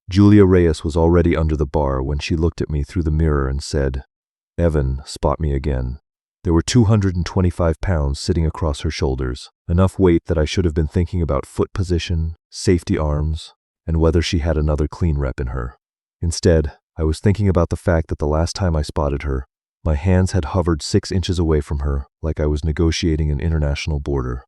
Julia Reyes was already under the bar when she looked at me through the mirror and said, "Evan, spot me again." There were 225 pounds sitting across her shoulders, enough weight that I should have been thinking about foot position, safety arms, and whether she had another clean rep in her. Instead, I was thinking about the fact that the last time I spotted her, my hands had hovered 6 inches away from her like I was negotiating an international border.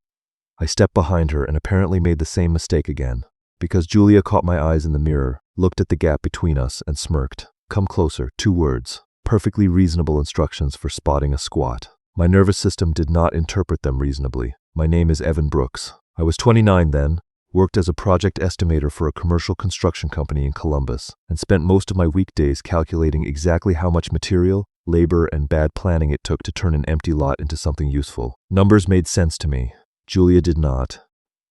I stepped behind her and apparently made the same mistake again, because Julia caught my eyes in the mirror, looked at the gap between us, and smirked. "Come closer," 2 words. Perfectly reasonable instructions for spotting a squat. My nervous system did not interpret them reasonably. My name is Evan Brooks. I was 29 then, worked as a project estimator for a commercial construction company in Columbus, and spent most of my weekdays calculating exactly how much material, labor, and bad planning it took to turn an empty lot into something useful. Numbers made sense to me. Julia did not.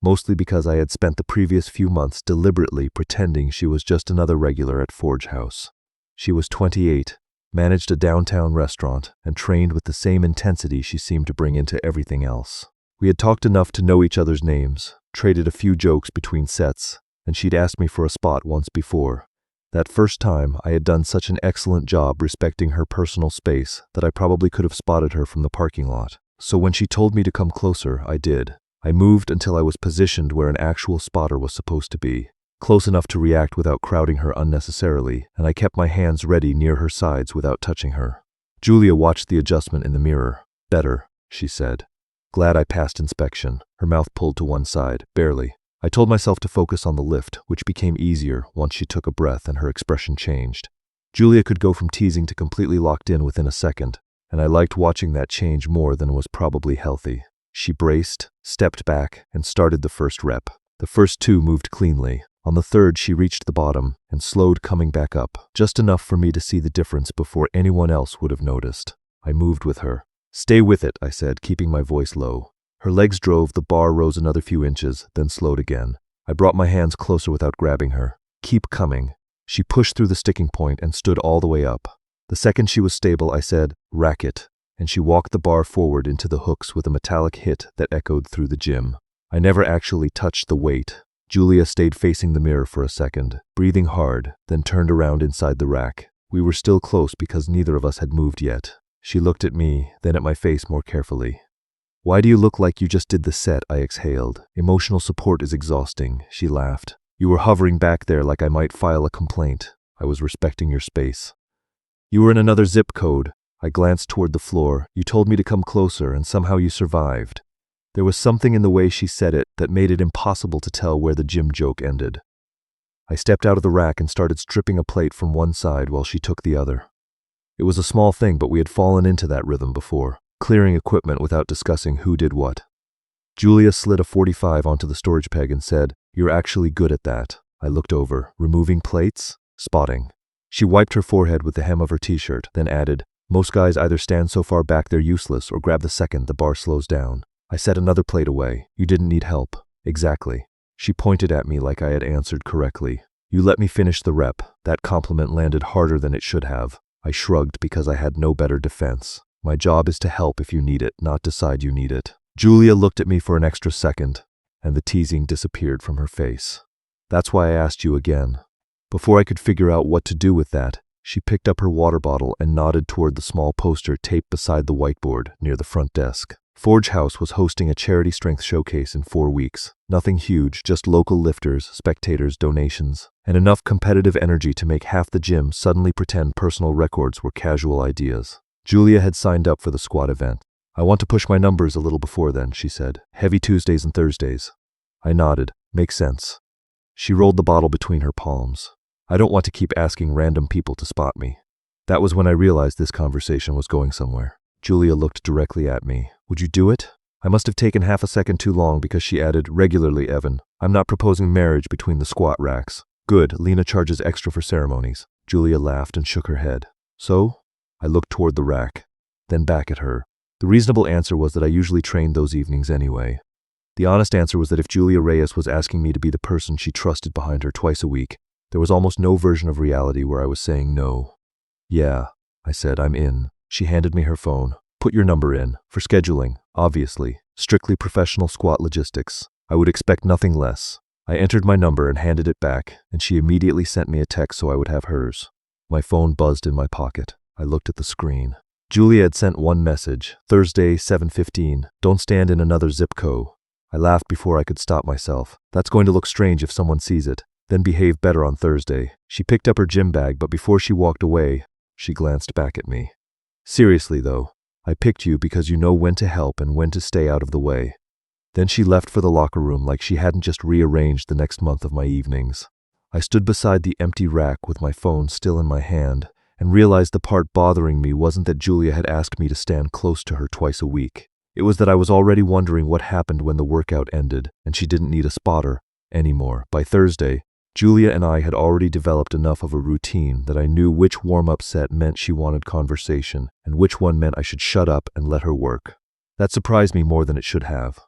Mostly because I had spent the previous few months deliberately pretending she was just another regular at Forge House. She was 28, managed a downtown restaurant, and trained with the same intensity she seemed to bring into everything else. We had talked enough to know each other's names, traded a few jokes between sets, and she'd asked me for a spot once before. That first time, I had done such an excellent job respecting her personal space that I probably could have spotted her from the parking lot. So when she told me to come closer, I did. I moved until I was positioned where an actual spotter was supposed to be, close enough to react without crowding her unnecessarily, and I kept my hands ready near her sides without touching her. Julia watched the adjustment in the mirror. "Better," she said. "Glad I passed inspection." Her mouth pulled to one side, barely. I told myself to focus on the lift, which became easier once she took a breath and her expression changed. Julia could go from teasing to completely locked in within a second, and I liked watching that change more than was probably healthy. She braced, stepped back, and started the first rep. The first 2 moved cleanly. On the third, she reached the bottom and slowed, coming back up, just enough for me to see the difference before anyone else would have noticed. I moved with her. "Stay with it," I said, keeping my voice low. Her legs drove, the bar rose another few inches, then slowed again. I brought my hands closer without grabbing her. "Keep coming." She pushed through the sticking point and stood all the way up. The second she was stable, I said, "Racket," and she walked the bar forward into the hooks with a metallic hit that echoed through the gym. I never actually touched the weight. Julia stayed facing the mirror for a second, breathing hard, then turned around inside the rack. We were still close because neither of us had moved yet. She looked at me, then at my face more carefully. "Why do you look like you just did the set?" I exhaled. "Emotional support is exhausting," she laughed. "You were hovering back there like I might file a complaint. I was respecting your space." "You were in another zip code." I glanced toward the floor. "You told me to come closer, and somehow you survived." There was something in the way she said it that made it impossible to tell where the gym joke ended. I stepped out of the rack and started stripping a plate from one side while she took the other. It was a small thing, but we had fallen into that rhythm before, clearing equipment without discussing who did what. Julia slid a 45 onto the storage peg and said, "You're actually good at that." I looked over. "Removing plates?" "Spotting." She wiped her forehead with the hem of her t-shirt, then added, "Most guys either stand so far back they're useless or grab the second the bar slows down." I set another plate away. "You didn't need help." "Exactly." She pointed at me like I had answered correctly. "You let me finish the rep." That compliment landed harder than it should have. I shrugged because I had no better defense. My job is to help if you need it, not decide you need it. Julia looked at me for an extra second, and the teasing disappeared from her face. "That's why I asked you again." Before I could figure out what to do with that, she picked up her water bottle and nodded toward the small poster taped beside the whiteboard near the front desk. Forge House was hosting a charity strength showcase in 4 weeks. Nothing huge, just local lifters, spectators, donations, and enough competitive energy to make half the gym suddenly pretend personal records were casual ideas. Julia had signed up for the squat event. "I want to push my numbers a little before then," she said. "Heavy Tuesdays and Thursdays." I nodded. "Makes sense." She rolled the bottle between her palms. "I don't want to keep asking random people to spot me." That was when I realized this conversation was going somewhere. Julia looked directly at me. "Would you do it?" I must have taken half a second too long because she added, "Regularly, Evan. I'm not proposing marriage between the squat racks." "Good, Lena charges extra for ceremonies." Julia laughed and shook her head. "So?" I looked toward the rack, then back at her. The reasonable answer was that I usually trained those evenings anyway. The honest answer was that if Julia Reyes was asking me to be the person she trusted behind her twice a week, there was almost no version of reality where I was saying no. "Yeah," I said, "I'm in." She handed me her phone. "Put your number in. For scheduling, obviously. Strictly professional squat logistics. I would expect nothing less." I entered my number and handed it back, and she immediately sent me a text so I would have hers. My phone buzzed in my pocket. I looked at the screen. Julia had sent one message, Thursday, 7:15, don't stand in another zip code. I laughed before I could stop myself. That's going to look strange if someone sees it. Then behave better on Thursday. She picked up her gym bag, but before she walked away, she glanced back at me. Seriously though, I picked you because you know when to help and when to stay out of the way. Then she left for the locker room like she hadn't just rearranged the next month of my evenings. I stood beside the empty rack with my phone still in my hand and realized the part bothering me wasn't that Julia had asked me to stand close to her twice a week. It was that I was already wondering what happened when the workout ended and she didn't need a spotter anymore. By Thursday, Julia and I had already developed enough of a routine that I knew which warm-up set meant she wanted conversation and which one meant I should shut up and let her work. That surprised me more than it should have.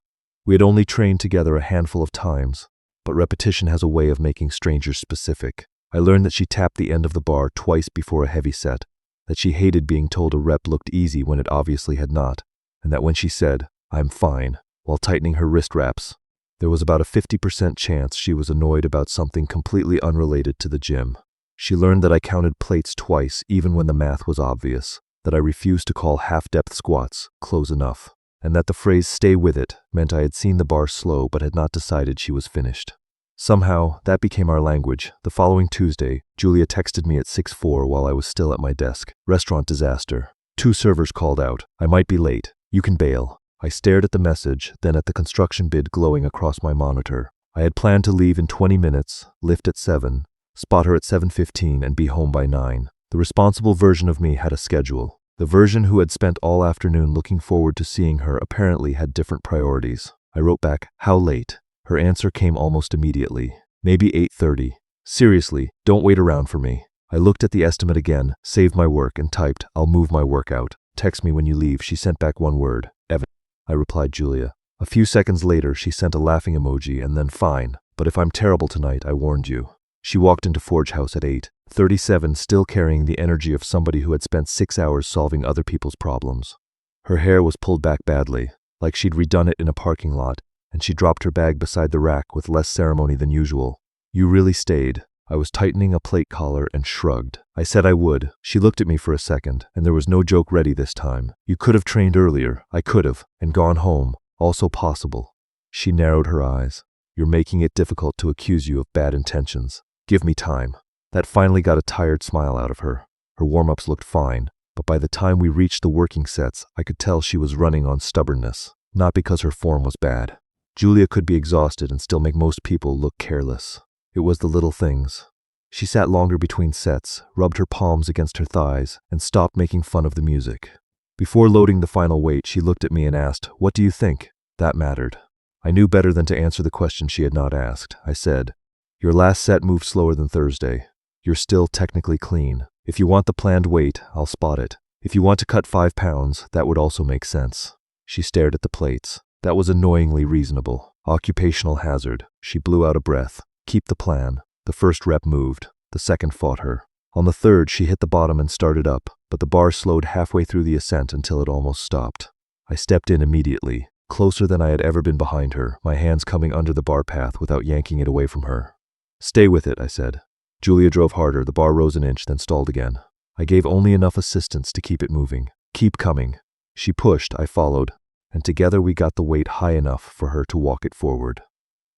We had only trained together a handful of times, but repetition has a way of making strangers specific. I learned that she tapped the end of the bar twice before a heavy set, that she hated being told a rep looked easy when it obviously had not, and that when she said, "I'm fine," while tightening her wrist wraps, there was about a 50% chance she was annoyed about something completely unrelated to the gym. She learned that I counted plates twice even when the math was obvious, that I refused to call half-depth squats close enough, and that the phrase "stay with it" meant I had seen the bar slow but had not decided she was finished. Somehow, that became our language. The following Tuesday, Julia texted me at 6:04 while I was still at my desk. Restaurant disaster. 2 servers called out. I might be late. You can bail. I stared at the message, then at the construction bid glowing across my monitor. I had planned to leave in 20 minutes, lift at 7, spot her at 7:15, and be home by 9. The responsible version of me had a schedule. The version who had spent all afternoon looking forward to seeing her apparently had different priorities. I wrote back, "How late?" Her answer came almost immediately. "Maybe 8:30. Seriously, don't wait around for me." I looked at the estimate again, saved my work, and typed, "I'll move my workout. Text me when you leave." She sent back one word, "Evan." I replied, "Julia." A few seconds later, she sent a laughing emoji and then, "Fine, but if I'm terrible tonight, I warned you." She walked into Forge House at 8:37, still carrying the energy of somebody who had spent 6 hours solving other people's problems. Her hair was pulled back badly, like she'd redone it in a parking lot, and she dropped her bag beside the rack with less ceremony than usual. "You really stayed." I was tightening a plate collar and shrugged. I said I would. She looked at me for a second, and there was no joke ready this time. "You could have trained earlier." I could have, and gone home. Also possible. She narrowed her eyes. "You're making it difficult to accuse you of bad intentions. Give me time." That finally got a tired smile out of her. Her warm-ups looked fine, but by the time we reached the working sets, I could tell she was running on stubbornness, not because her form was bad. Julia could be exhausted and still make most people look careless. It was the little things. She sat longer between sets, rubbed her palms against her thighs, and stopped making fun of the music. Before loading the final weight, she looked at me and asked, "What do you think?" That mattered. I knew better than to answer the question she had not asked. I said, "Your last set moved slower than Thursday. You're still technically clean. If you want the planned weight, I'll spot it. If you want to cut 5 pounds, that would also make sense." She stared at the plates. That was annoyingly reasonable. Occupational hazard. She blew out a breath. Keep the plan. The first rep moved. The second fought her. On the third, she hit the bottom and started up, but the bar slowed halfway through the ascent until it almost stopped. I stepped in immediately, closer than I had ever been behind her, my hands coming under the bar path without yanking it away from her. "Stay with it," I said. Julia drove harder. The bar rose an inch, then stalled again. I gave only enough assistance to keep it moving. "Keep coming." She pushed, I followed, and together we got the weight high enough for her to walk it forward.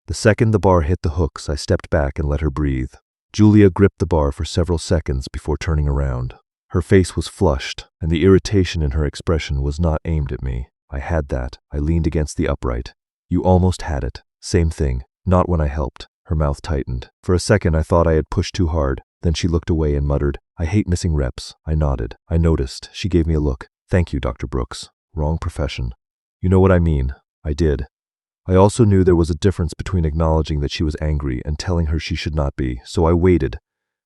The second the bar hit the hooks, I stepped back and let her breathe. Julia gripped the bar for several seconds before turning around. Her face was flushed, and the irritation in her expression was not aimed at me. I had that. I leaned against the upright. "You almost had it." "Same thing. Not when I helped." Her mouth tightened. For a second, I thought I had pushed too hard. Then she looked away and muttered, "I hate missing reps." I nodded. I noticed. She gave me a look. "Thank you, Dr. Brooks." Wrong profession. "You know what I mean." I did. I also knew there was a difference between acknowledging that she was angry and telling her she should not be, so I waited.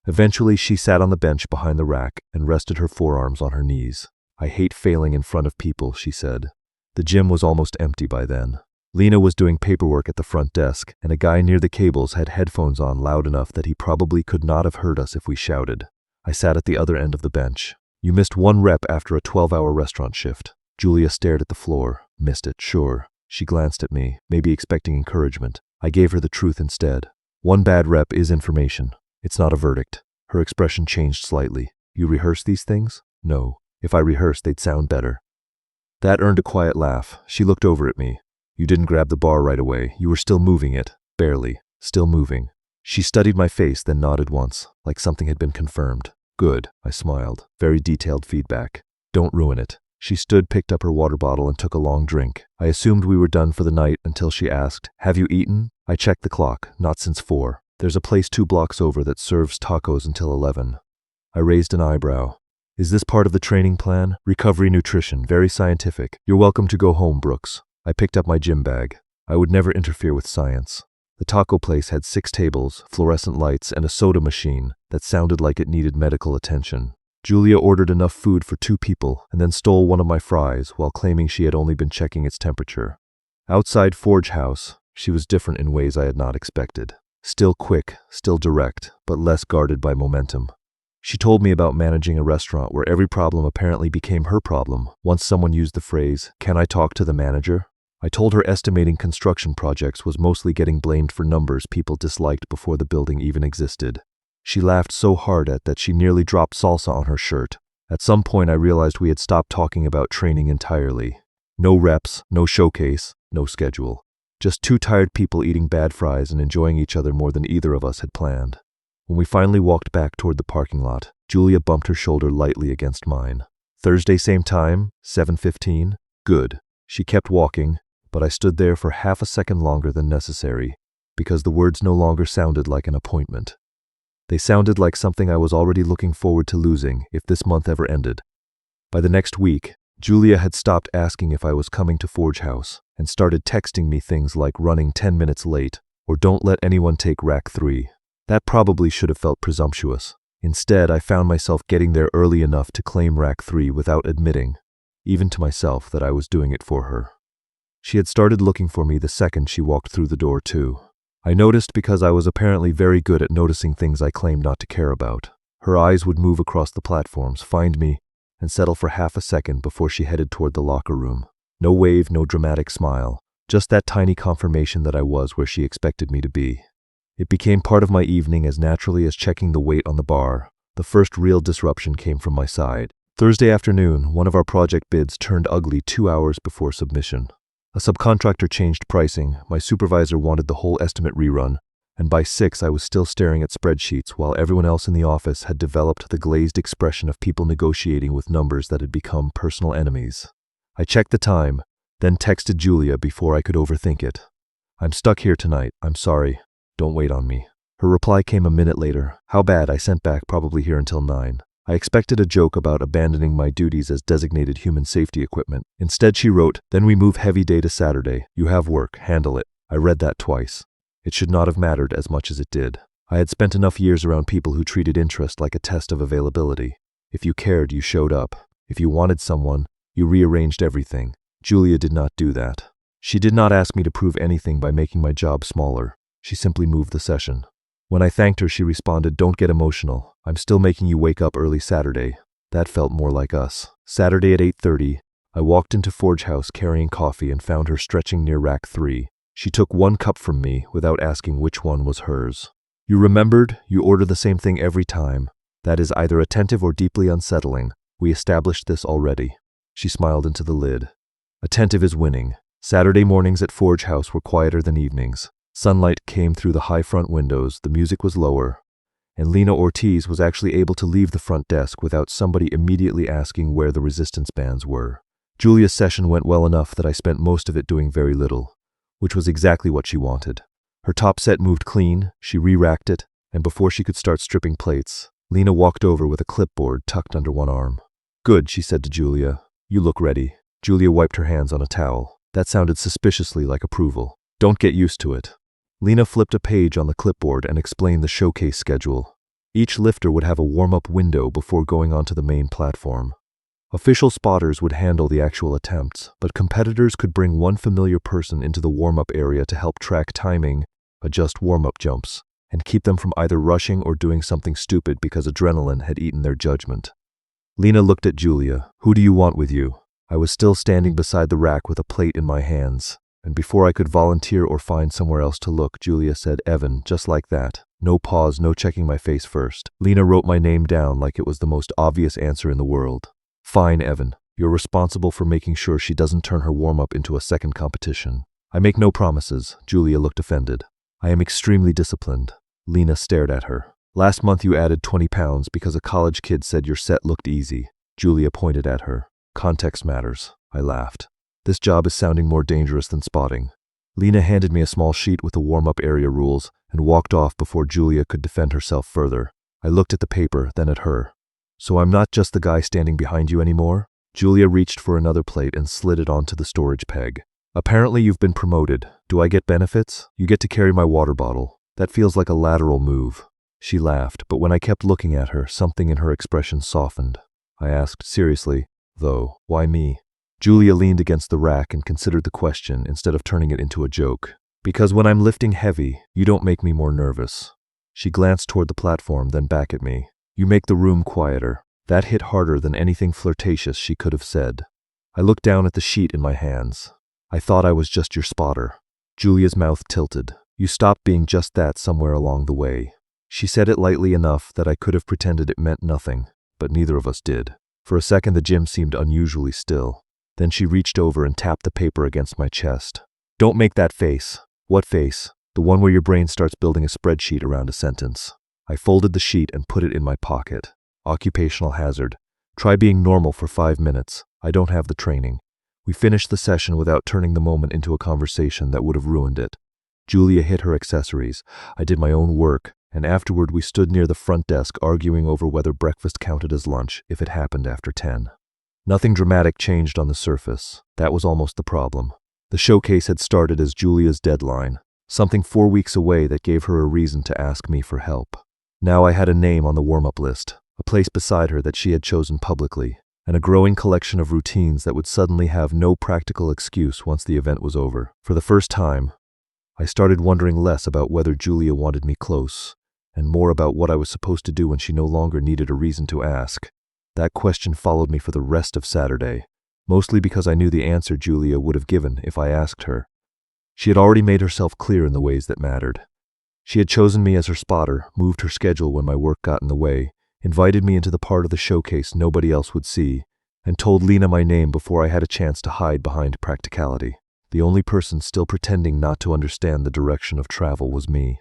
Eventually, she sat on the bench behind the rack and rested her forearms on her knees. "I hate failing in front of people," she said. The gym was almost empty by then. Lena was doing paperwork at the front desk, and a guy near the cables had headphones on loud enough that he probably could not have heard us if we shouted. I sat at the other end of the bench. "You missed 1 rep after a 12-hour restaurant shift." Julia stared at the floor. "Missed it, sure." She glanced at me, maybe expecting encouragement. I gave her the truth instead. One bad rep is information. It's not a verdict. Her expression changed slightly. You rehearse these things? No. If I rehearsed, they'd sound better. That earned a quiet laugh. She looked over at me. You didn't grab the bar right away. You were still moving it. Barely. Still moving. She studied my face, then nodded once, like something had been confirmed. Good, I smiled. Very detailed feedback. Don't ruin it. She stood, picked up her water bottle, and took a long drink. I assumed we were done for the night until she asked, "Have you eaten?" I checked the clock. Not since 4. There's a place 2 blocks over that serves tacos until 11. I raised an eyebrow. Is this part of the training plan? Recovery nutrition, very scientific. You're welcome to go home, Brooks. I picked up my gym bag. I would never interfere with science. The taco place had 6 tables, fluorescent lights, and a soda machine that sounded like it needed medical attention. Julia ordered enough food for 2 people and then stole one of my fries while claiming she had only been checking its temperature. Outside Forge House, she was different in ways I had not expected. Still quick, still direct, but less guarded by momentum. She told me about managing a restaurant where every problem apparently became her problem once someone used the phrase, "Can I talk to the manager?" I told her estimating construction projects was mostly getting blamed for numbers people disliked before the building even existed. She laughed so hard at that she nearly dropped salsa on her shirt. At some point I realized we had stopped talking about training entirely. No reps, no showcase, no schedule. Just 2 tired people eating bad fries and enjoying each other more than either of us had planned. When we finally walked back toward the parking lot, Julia bumped her shoulder lightly against mine. Thursday same time, 7:15? Good. She kept walking, but I stood there for half a second longer than necessary, because the words no longer sounded like an appointment. They sounded like something I was already looking forward to losing if this month ever ended. By the next week, Julia had stopped asking if I was coming to Forge House and started texting me things like running 10 minutes late or don't let anyone take rack 3. That probably should have felt presumptuous. Instead, I found myself getting there early enough to claim rack 3 without admitting, even to myself, that I was doing it for her. She had started looking for me the second she walked through the door too. I noticed because I was apparently very good at noticing things I claimed not to care about. Her eyes would move across the platforms, find me, and settle for half a second before she headed toward the locker room. No wave, no dramatic smile, just that tiny confirmation that I was where she expected me to be. It became part of my evening as naturally as checking the weight on the bar. The first real disruption came from my side. Thursday afternoon, one of our project bids turned ugly 2 hours before submission. A subcontractor changed pricing, my supervisor wanted the whole estimate rerun, and by 6 I was still staring at spreadsheets while everyone else in the office had developed the glazed expression of people negotiating with numbers that had become personal enemies. I checked the time, then texted Julia before I could overthink it. "I'm stuck here tonight, I'm sorry. Don't wait on me." Her reply came a minute later. "How bad?" I sent back, "Probably here until 9. I expected a joke about abandoning my duties as designated human safety equipment. Instead she wrote, "Then we move heavy day to Saturday. You have work, handle it." I read that twice. It should not have mattered as much as it did. I had spent enough years around people who treated interest like a test of availability. If you cared, you showed up. If you wanted someone, you rearranged everything. Julia did not do that. She did not ask me to prove anything by making my job smaller. She simply moved the session. When I thanked her, she responded, "Don't get emotional. I'm still making you wake up early Saturday." That felt more like us. Saturday at 8:30, I walked into Forge House carrying coffee and found her stretching near rack 3. She took 1 cup from me without asking which one was hers. "You remembered? You order the same thing every time. That is either attentive or deeply unsettling. We established this already." She smiled into the lid. Attentive is winning. Saturday mornings at Forge House were quieter than evenings. Sunlight came through the high front windows, the music was lower, and Lena Ortiz was actually able to leave the front desk without somebody immediately asking where the resistance bands were. Julia's session went well enough that I spent most of it doing very little, which was exactly what she wanted. Her top set moved clean, she re-racked it, and before she could start stripping plates, Lena walked over with a clipboard tucked under one arm. "Good," she said to Julia. "You look ready." Julia wiped her hands on a towel. That sounded suspiciously like approval. "Don't get used to it." Lena flipped a page on the clipboard and explained the showcase schedule. Each lifter would have a warm-up window before going onto the main platform. Official spotters would handle the actual attempts, but competitors could bring one familiar person into the warm-up area to help track timing, adjust warm-up jumps, and keep them from either rushing or doing something stupid because adrenaline had eaten their judgment. Lena looked at Julia. "Who do you want with you?" I was still standing beside the rack with a plate in my hands. And before I could volunteer or find somewhere else to look, Julia said, "Evan," just like that. No pause, no checking my face first. Lena wrote my name down like it was the most obvious answer in the world. "Fine, Evan. You're responsible for making sure she doesn't turn her warm-up into a second competition." "I make no promises." Julia looked offended. "I am extremely disciplined." Lena stared at her. "Last month you added 20 pounds because a college kid said your set looked easy." Julia pointed at her. "Context matters." I laughed. "This job is sounding more dangerous than spotting." Lena handed me a small sheet with the warm-up area rules and walked off before Julia could defend herself further. I looked at the paper, then at her. "So I'm not just the guy standing behind you anymore?" Julia reached for another plate and slid it onto the storage peg. "Apparently you've been promoted. Do I get benefits? You get to carry my water bottle. That feels like a lateral move." She laughed, but when I kept looking at her, something in her expression softened. I asked, seriously, though, "Why me?" Julia leaned against the rack and considered the question instead of turning it into a joke. "Because when I'm lifting heavy, you don't make me more nervous." She glanced toward the platform, then back at me. "You make the room quieter." That hit harder than anything flirtatious she could have said. I looked down at the sheet in my hands. "I thought I was just your spotter." Julia's mouth tilted. "You stopped being just that somewhere along the way." She said it lightly enough that I could have pretended it meant nothing, but neither of us did. For a second the gym seemed unusually still. Then she reached over and tapped the paper against my chest. "Don't make that face." "What face?" "The one where your brain starts building a spreadsheet around a sentence." I folded the sheet and put it in my pocket. Occupational hazard. Try being normal for 5 minutes. I don't have the training. We finished the session without turning the moment into a conversation that would have ruined it. Julia hit her accessories. I did my own work, and afterward we stood near the front desk arguing over whether breakfast counted as lunch if it happened after 10. Nothing dramatic changed on the surface. That was almost the problem. The showcase had started as Julia's deadline, something 4 weeks away that gave her a reason to ask me for help. Now I had a name on the warm-up list, a place beside her that she had chosen publicly, and a growing collection of routines that would suddenly have no practical excuse once the event was over. For the first time, I started wondering less about whether Julia wanted me close, and more about what I was supposed to do when she no longer needed a reason to ask. That question followed me for the rest of Saturday, mostly because I knew the answer Julia would have given if I asked her. She had already made herself clear in the ways that mattered. She had chosen me as her spotter, moved her schedule when my work got in the way, invited me into the part of the showcase nobody else would see, and told Lena my name before I had a chance to hide behind practicality. The only person still pretending not to understand the direction of travel was me.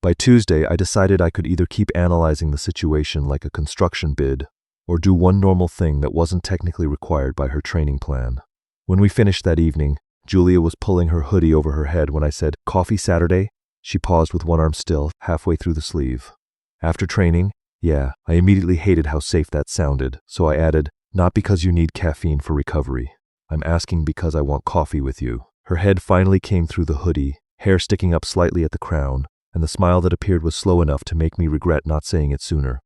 By Tuesday, I decided I could either keep analyzing the situation like a construction bid or do one normal thing that wasn't technically required by her training plan. When we finished that evening, Julia was pulling her hoodie over her head when I said, "Coffee Saturday?" She paused with one arm still, halfway through the sleeve. "After training?" "Yeah." I immediately hated how safe that sounded, so I added, "Not because you need caffeine for recovery. I'm asking because I want coffee with you." Her head finally came through the hoodie, hair sticking up slightly at the crown, and the smile that appeared was slow enough to make me regret not saying it sooner.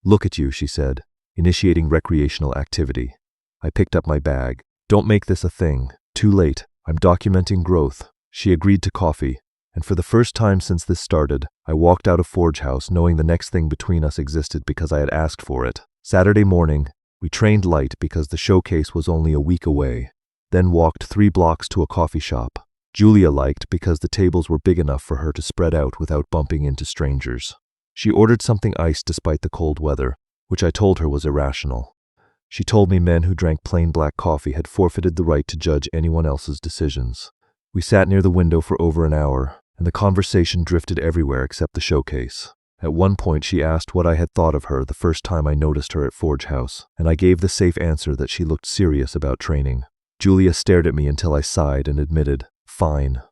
"Look at you," she said, initiating recreational activity. I picked up my bag. "Don't make this a thing. Too late. I'm documenting growth." She agreed to coffee, and for the first time since this started, I walked out of Forge House knowing the next thing between us existed because I had asked for it. Saturday morning, we trained light because the showcase was only a week away, then walked 3 blocks to a coffee shop. Julia liked because the tables were big enough for her to spread out without bumping into strangers. She ordered something iced despite the cold weather, which I told her was irrational. She told me men who drank plain black coffee had forfeited the right to judge anyone else's decisions. We sat near the window for over an hour, and the conversation drifted everywhere except the showcase. At one point she asked what I had thought of her the first time I noticed her at Forge House, and I gave the safe answer that she looked serious about training. Julia stared at me until I sighed and admitted, "Fine.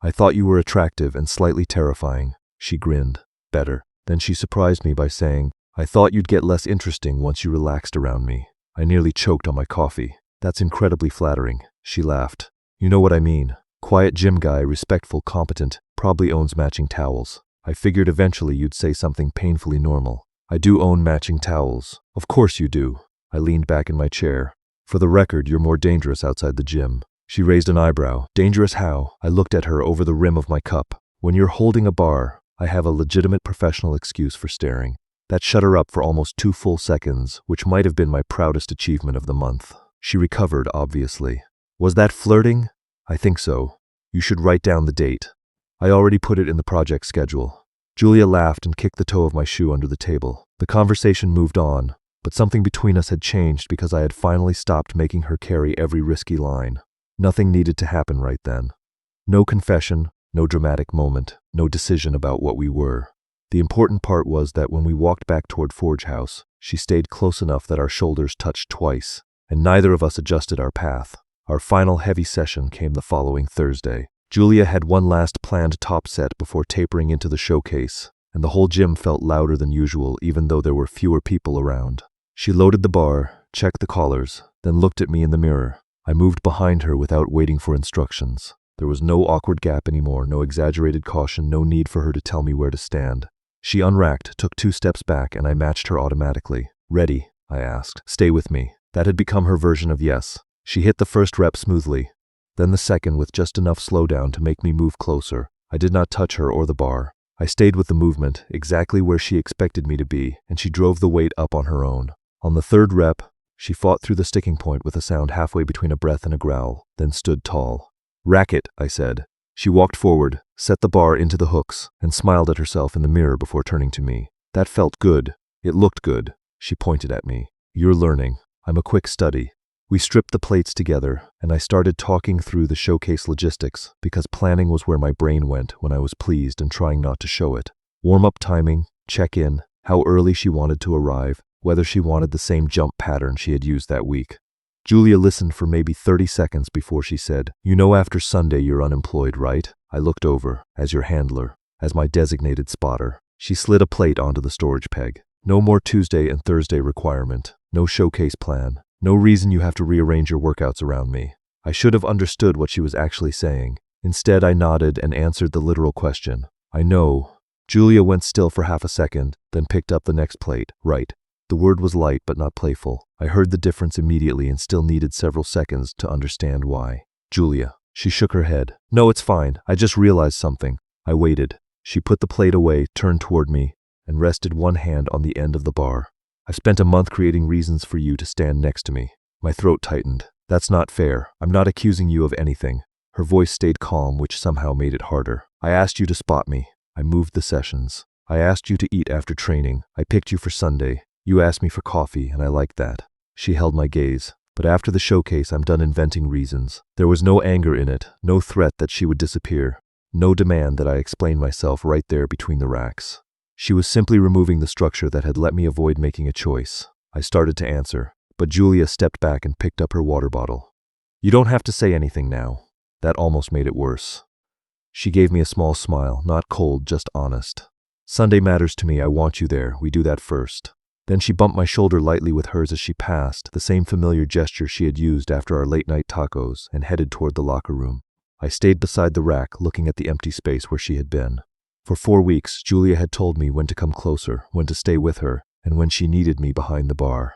I thought you were attractive and slightly terrifying." She grinned. "Better." Then she surprised me by saying, "I thought you'd get less interesting once you relaxed around me." I nearly choked on my coffee. "That's incredibly flattering." She laughed. "You know what I mean. Quiet gym guy, respectful, competent, probably owns matching towels." I figured eventually you'd say something painfully normal. "I do own matching towels." "Of course you do." I leaned back in my chair. "For the record, you're more dangerous outside the gym." She raised an eyebrow. "Dangerous how?" I looked at her over the rim of my cup. "When you're holding a bar, I have a legitimate professional excuse for staring." That shut her up for almost 2 full seconds, which might have been my proudest achievement of the month. She recovered, obviously. "Was that flirting?" "I think so." You should write down the date. I already put it in the project schedule. Julia laughed and kicked the toe of my shoe under the table. The conversation moved on, but something between us had changed because I had finally stopped making her carry every risky line. Nothing needed to happen right then. No confession, no dramatic moment, no decision about what we were. The important part was that when we walked back toward Forge House, she stayed close enough that our shoulders touched twice, and neither of us adjusted our path. Our final heavy session came the following Thursday. Julia had one last planned top set before tapering into the showcase, and the whole gym felt louder than usual even though there were fewer people around. She loaded the bar, checked the collars, then looked at me in the mirror. I moved behind her without waiting for instructions. There was no awkward gap anymore, no exaggerated caution, no need for her to tell me where to stand. She unracked, took 2 steps back, and I matched her automatically. Ready? I asked. Stay with me. That had become her version of yes. She hit the first rep smoothly, then the second with just enough slowdown to make me move closer. I did not touch her or the bar. I stayed with the movement, exactly where she expected me to be, and she drove the weight up on her own. On the 3rd rep, she fought through the sticking point with a sound halfway between a breath and a growl, then stood tall. Racket, I said. She walked forward, set the bar into the hooks, and smiled at herself in the mirror before turning to me. That felt good. It looked good. She pointed at me. You're learning. I'm a quick study. We stripped the plates together, and I started talking through the showcase logistics because planning was where my brain went when I was pleased and trying not to show it. Warm-up timing, check-in, how early she wanted to arrive, whether she wanted the same jump pattern she had used that week. Julia listened for maybe 30 seconds before she said, "You know after Sunday you're unemployed, right?" I looked over, as your handler, as my designated spotter. She slid a plate onto the storage peg. No more Tuesday and Thursday requirement, no showcase plan. No reason you have to rearrange your workouts around me. I should have understood what she was actually saying. Instead, I nodded and answered the literal question. I know. Julia went still for half a second, then picked up the next plate. Right. The word was light but not playful. I heard the difference immediately and still needed several seconds to understand why. Julia. She shook her head. No, it's fine. I just realized something. I waited. She put the plate away, turned toward me, and rested one hand on the end of the bar. I've spent a month creating reasons for you to stand next to me. My throat tightened. That's not fair. I'm not accusing you of anything. Her voice stayed calm, which somehow made it harder. I asked you to spot me. I moved the sessions. I asked you to eat after training. I picked you for Sunday. You asked me for coffee, and I liked that. She held my gaze. But after the showcase, I'm done inventing reasons. There was no anger in it, no threat that she would disappear, no demand that I explain myself right there between the racks. She was simply removing the structure that had let me avoid making a choice. I started to answer, but Julia stepped back and picked up her water bottle. You don't have to say anything now. That almost made it worse. She gave me a small smile, not cold, just honest. Sunday matters to me. I want you there. We do that first. Then she bumped my shoulder lightly with hers as she passed, the same familiar gesture she had used after our late-night tacos, and headed toward the locker room. I stayed beside the rack, looking at the empty space where she had been. For 4 weeks, Julia had told me when to come closer, when to stay with her, and when she needed me behind the bar.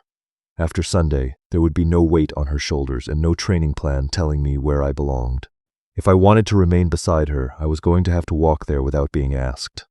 After Sunday, there would be no weight on her shoulders and no training plan telling me where I belonged. If I wanted to remain beside her, I was going to have to walk there without being asked.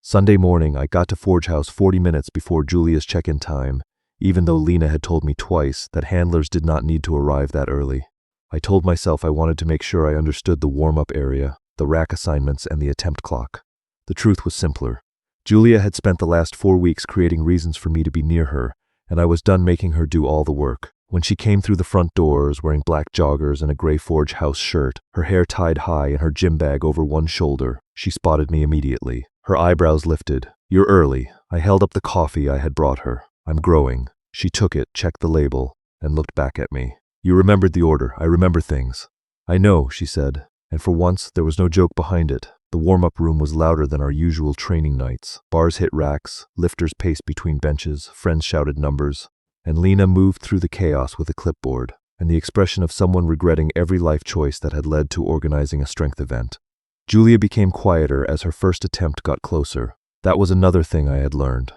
Sunday morning, I got to Forge House 40 minutes before Julia's check-in time, even though Lena had told me twice that handlers did not need to arrive that early. I told myself I wanted to make sure I understood the warm-up area, the rack assignments, and the attempt clock. The truth was simpler. Julia had spent the last 4 weeks creating reasons for me to be near her, and I was done making her do all the work. When she came through the front doors wearing black joggers and a gray Forge House shirt, her hair tied high and her gym bag over one shoulder, she spotted me immediately. Her eyebrows lifted. You're early. I held up the coffee I had brought her. I'm growing. She took it, checked the label, and looked back at me. You remembered the order. I remember things. I know, she said, and for once there was no joke behind it. The warm-up room was louder than our usual training nights. Bars hit racks, lifters paced between benches, friends shouted numbers, and Lena moved through the chaos with a clipboard and the expression of someone regretting every life choice that had led to organizing a strength event. Julia became quieter as her first attempt got closer. That was another thing I had learned.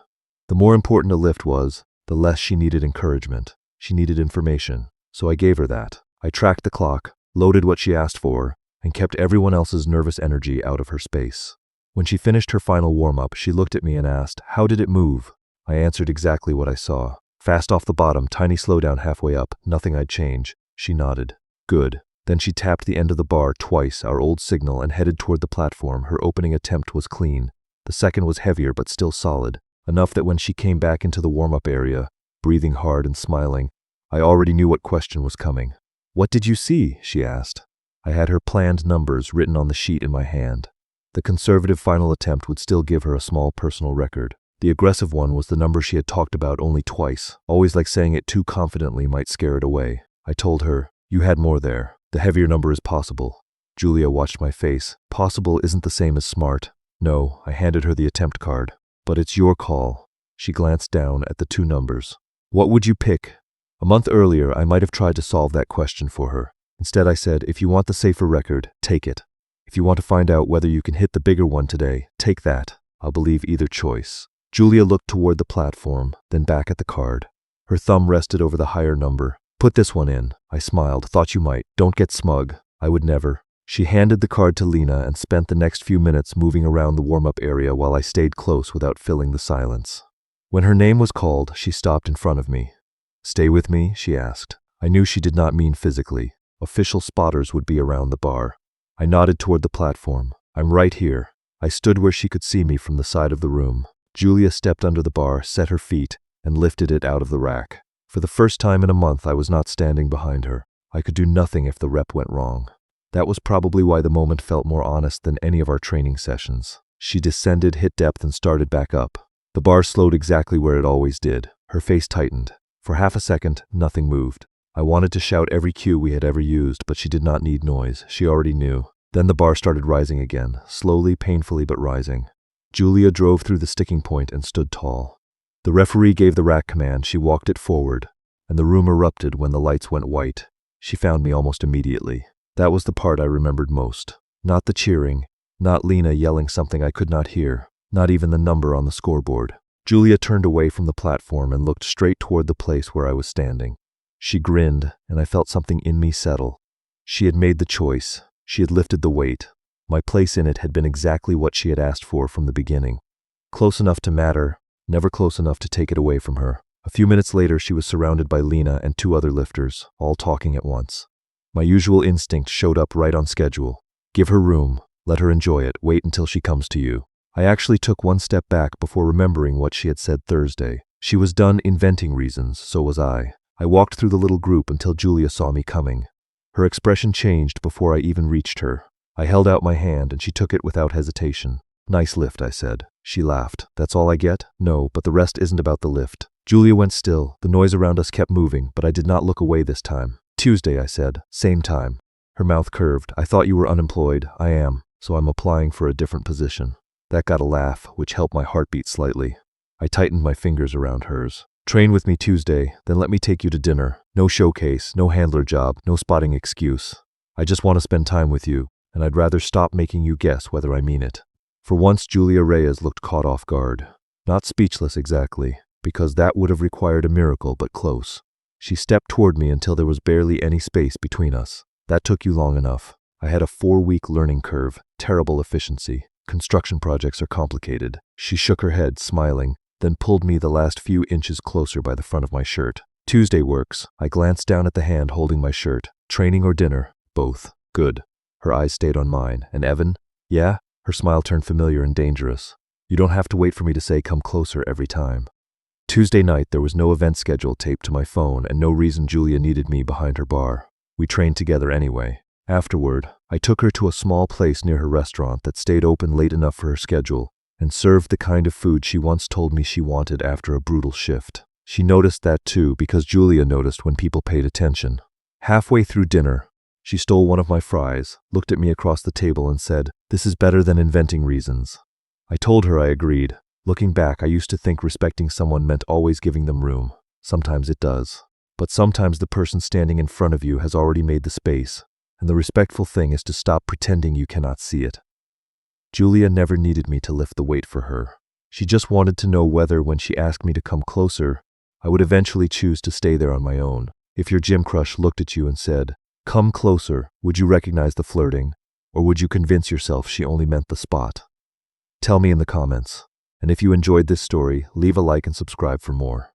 The more important a lift was, the less she needed encouragement. She needed information, so I gave her that. I tracked the clock, loaded what she asked for, and kept everyone else's nervous energy out of her space. When she finished her final warm-up, she looked at me and asked, "How did it move?" I answered exactly what I saw. Fast off the bottom, tiny slowdown halfway up, nothing I'd change. She nodded. Good. Then she tapped the end of the bar twice, our old signal, and headed toward the platform. Her opening attempt was clean. The second was heavier but still solid, enough that when she came back into the warm-up area, breathing hard and smiling, I already knew what question was coming. "What did you see?" she asked. I had her planned numbers written on the sheet in my hand. The conservative final attempt would still give her a small personal record. The aggressive one was the number she had talked about only twice, always like saying it too confidently might scare it away. I told her, "You had more there. The heavier number is possible." Julia watched my face. Possible isn't the same as smart. No, I handed her the attempt card. "But it's your call." She glanced down at the two numbers. "What would you pick?" A month earlier, I might have tried to solve that question for her. Instead, I said, "If you want the safer record, take it. If you want to find out whether you can hit the bigger one today, take that. I'll believe either choice." Julia looked toward the platform, then back at the card. Her thumb rested over the higher number. "Put this one in." I smiled. "Thought you might. Don't get smug." "I would never." She handed the card to Lena and spent the next few minutes moving around the warm-up area while I stayed close without filling the silence. When her name was called, she stopped in front of me. "Stay with me?" she asked. I knew she did not mean physically. Official spotters would be around the bar. I nodded toward the platform. "I'm right here." I stood where she could see me from the side of the room. Julia stepped under the bar, set her feet, and lifted it out of the rack. For the first time in a month, I was not standing behind her. I could do nothing if the rep went wrong. That was probably why the moment felt more honest than any of our training sessions. She descended, hit depth, and started back up. The bar slowed exactly where it always did. Her face tightened. For half a second, nothing moved. I wanted to shout every cue we had ever used, but she did not need noise. She already knew. Then the bar started rising again, slowly, painfully, but rising. Julia drove through the sticking point and stood tall. The referee gave the rack command. She walked it forward, and the room erupted when the lights went white. She found me almost immediately. That was the part I remembered most. Not the cheering, not Lena yelling something I could not hear, not even the number on the scoreboard. Julia turned away from the platform and looked straight toward the place where I was standing. She grinned, and I felt something in me settle. She had made the choice. She had lifted the weight. My place in it had been exactly what she had asked for from the beginning. Close enough to matter, never close enough to take it away from her. A few minutes later, she was surrounded by Lena and two other lifters, all talking at once. My usual instinct showed up right on schedule. Give her room. Let her enjoy it. Wait until she comes to you. I actually took one step back before remembering what she had said Thursday. She was done inventing reasons, so was I. I walked through the little group until Julia saw me coming. Her expression changed before I even reached her. I held out my hand and she took it without hesitation. "Nice lift," I said. She laughed. "That's all I get?" "No, but the rest isn't about the lift." Julia went still. The noise around us kept moving, but I did not look away this time. "Tuesday," I said. "Same time." Her mouth curved. "I thought you were unemployed." "I am, so I'm applying for a different position." That got a laugh, which helped my heartbeat slightly. I tightened my fingers around hers. "Train with me Tuesday, then let me take you to dinner. No showcase, no handler job, no spotting excuse. I just want to spend time with you, and I'd rather stop making you guess whether I mean it." For once, Julia Reyes looked caught off guard. Not speechless exactly, because that would have required a miracle, but close. She stepped toward me until there was barely any space between us. "That took you long enough. I had a 4-week learning curve, terrible efficiency. Construction projects are complicated." She shook her head, smiling, then pulled me the last few inches closer by the front of my shirt. "Tuesday works." I glanced down at the hand holding my shirt. "Training or dinner?" "Both." "Good." Her eyes stayed on mine. "And Evan?" "Yeah?" Her smile turned familiar and dangerous. "You don't have to wait for me to say come closer every time." Tuesday night, there was no event schedule taped to my phone and no reason Julia needed me behind her bar. We trained together anyway. Afterward, I took her to a small place near her restaurant that stayed open late enough for her schedule and served the kind of food she once told me she wanted after a brutal shift. She noticed that too, because Julia noticed when people paid attention. Halfway through dinner, she stole one of my fries, looked at me across the table and said, "This is better than inventing reasons." I told her I agreed. Looking back, I used to think respecting someone meant always giving them room. Sometimes it does. But sometimes the person standing in front of you has already made the space, and the respectful thing is to stop pretending you cannot see it. Julia never needed me to lift the weight for her. She just wanted to know whether, when she asked me to come closer, I would eventually choose to stay there on my own. If your gym crush looked at you and said, "Come closer," would you recognize the flirting? Or would you convince yourself she only meant the spot? Tell me in the comments. And if you enjoyed this story, leave a like and subscribe for more.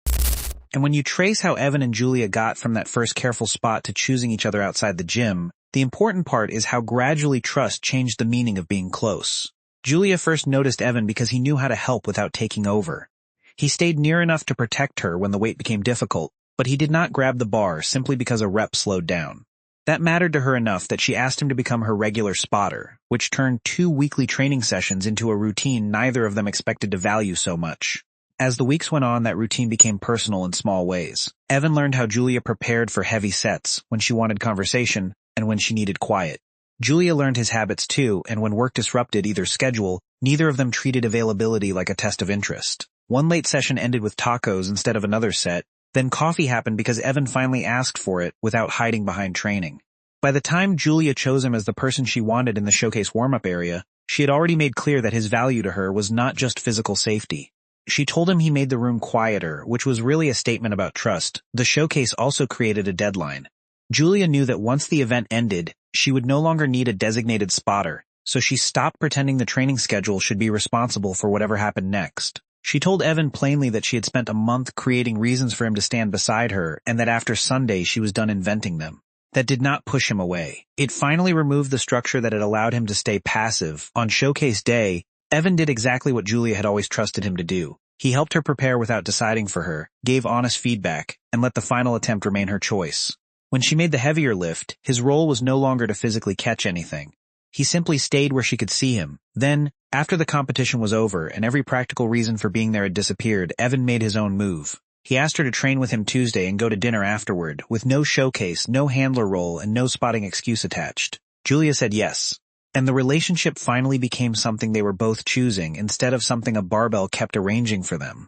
And when you trace how Evan and Julia got from that first careful spot to choosing each other outside the gym, The important part is how gradually trust changed the meaning of being close. Julia first noticed Evan because he knew how to help without taking over. He stayed near enough to protect her when the wait became difficult, but he did not grab the bar simply because a rep slowed down. That mattered to her enough that she asked him to become her regular spotter, which turned 2 weekly training sessions into a routine neither of them expected to value so much. As the weeks went on, that routine became personal in small ways. Evan learned how Julia prepared for heavy sets, when she wanted conversation, and when she needed quiet. Julia learned his habits too, and when work disrupted either schedule, neither of them treated availability like a test of interest. One late session ended with tacos instead of another set. Then coffee happened because Evan finally asked for it without hiding behind training. By the time Julia chose him as the person she wanted in the showcase warm-up area, she had already made clear that his value to her was not just physical safety. She told him he made the room quieter, which was really a statement about trust. The showcase also created a deadline. Julia knew that once the event ended, she would no longer need a designated spotter, so she stopped pretending the training schedule should be responsible for whatever happened next. She told Evan plainly that she had spent a month creating reasons for him to stand beside her and that after Sunday she was done inventing them. That did not push him away. It finally removed the structure that had allowed him to stay passive. On showcase day, Evan did exactly what Julia had always trusted him to do. He helped her prepare without deciding for her, gave honest feedback, and let the final attempt remain her choice. When she made the heavier lift, his role was no longer to physically catch anything. He simply stayed where she could see him. Then, after the competition was over and every practical reason for being there had disappeared, Evan made his own move. He asked her to train with him Tuesday and go to dinner afterward, with no showcase, no handler role, and no spotting excuse attached. Julia said yes. And the relationship finally became something they were both choosing instead of something a barbell kept arranging for them.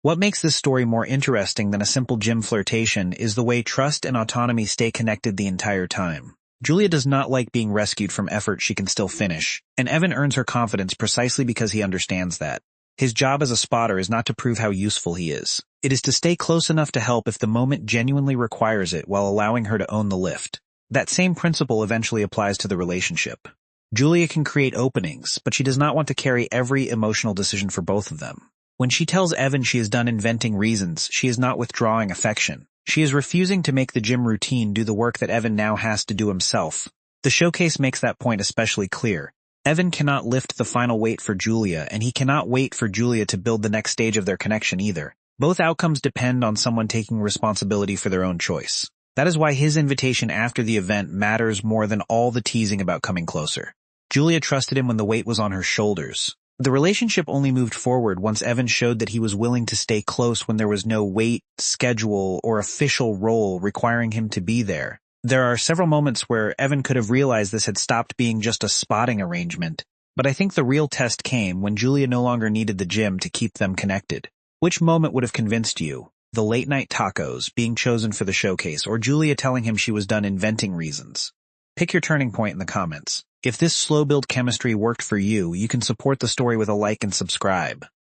What makes this story more interesting than a simple gym flirtation is the way trust and autonomy stay connected the entire time. Julia does not like being rescued from effort she can still finish, and Evan earns her confidence precisely because he understands that. His job as a spotter is not to prove how useful he is. It is to stay close enough to help if the moment genuinely requires it while allowing her to own the lift. That same principle eventually applies to the relationship. Julia can create openings, but she does not want to carry every emotional decision for both of them. When she tells Evan she is done inventing reasons, she is not withdrawing affection. She is refusing to make the gym routine do the work that Evan now has to do himself. The showcase makes that point especially clear. Evan cannot lift the final weight for Julia, and he cannot wait for Julia to build the next stage of their connection either. Both outcomes depend on someone taking responsibility for their own choice. That is why his invitation after the event matters more than all the teasing about coming closer. Julia trusted him when the weight was on her shoulders. The relationship only moved forward once Evan showed that he was willing to stay close when there was no weight, schedule, or official role requiring him to be there. There are several moments where Evan could have realized this had stopped being just a spotting arrangement, but I think the real test came when Julia no longer needed the gym to keep them connected. Which moment would have convinced you? The late-night tacos, being chosen for the showcase, or Julia telling him she was done inventing reasons? Pick your turning point in the comments. If this slow-build chemistry worked for you, you can support the story with a like and subscribe.